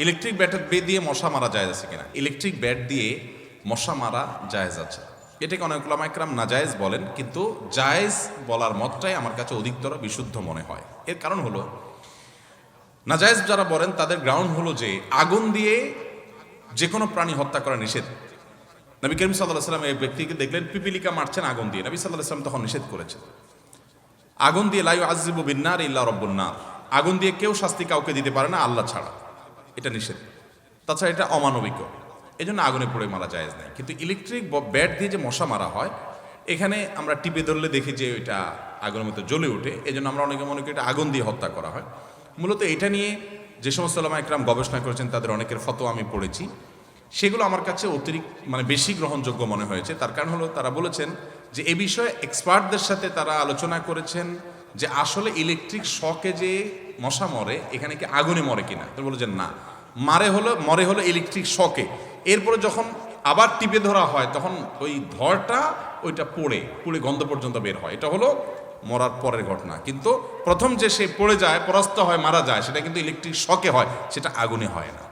Electric bat দিয়ে মশা মারা জায়েজ আছে কিনা? ইলেকট্রিক ব্যাট দিয়ে মশা মারা জায়েজ আছে। এটাকে অনেক উলামা ইকরাম নাজায়েজ বলেন, কিন্তু জায়েজ বলার মতটাই আমার কাছে অধিকতর বিশুদ্ধ মনে হয়। এর কারণ হলো, নাজায়েজ যারা বলেন তাদের গ্রাউন্ড হলো যে আগুন দিয়ে যে কোনো প্রাণী হত্যা করা নিষেধ। নবী করিম সাল্লাল্লাহু আলাইহি ওয়াসাল্লাম এই ব্যক্তিকে দেখলেন পিপিলিকা মারছেন আগুন দিয়ে, নবী সাল্লাল্লাহু আলাইহি ওয়াসাল্লাম তখন নিষেধ করেছেন। আগুন দিয়ে লা ইউআযযিবু বিন-নার ইল্লা রাব্বুন নার, আগুন দিয়ে কেউ শাস্তি কাউকে দিতে পারে না আল্লাহ ছাড়া, এটা নিষেধ। তাছাড়া এটা অমানবিক, এই জন্য আগুনে পড়ে মারা জায়েজ নাই। কিন্তু ইলেকট্রিক ব্যাট দিয়ে যে মশা মারা হয়, এখানে আমরা টিপে ধরলে দেখি যে এটা আগুনের মতো জ্বলে ওঠে, এই জন্য আমরা অনেকে মনে করি এটা আগুন দিয়ে হত্যা করা হয়। মূলত এটা নিয়ে যে সমস্ত উলামা ইকরাম গবেষণা করেছেন তাদের অনেকের ফতোয়া আমি পড়েছি, সেগুলো আমার কাছে অতিরিক্ত বেশি গ্রহণযোগ্য মনে হয়েছে। তার কারণ হলো তারা বলেছেন যে এ বিষয়ে এক্সপার্টদের সাথে তারা আলোচনা করেছেন যে আসলে ইলেকট্রিক শকে যে মশা মরে এখানে কি আগুনে মরে কিনা। তো বলেছেন না, মরে হলো ইলেকট্রিক শকে। এরপরে যখন আবার টিপে ধরা হয় তখন ওই ধরটা ওইটা পড়ে গন্ধ পর্যন্ত বের হয়, এটা হলো মরার পরের ঘটনা। কিন্তু প্রথম যে সে পড়ে যায়, পরাস্ত হয়, মারা যায়, সেটা কিন্তু ইলেকট্রিক শকে হয়, সেটা আগুনে হয় না।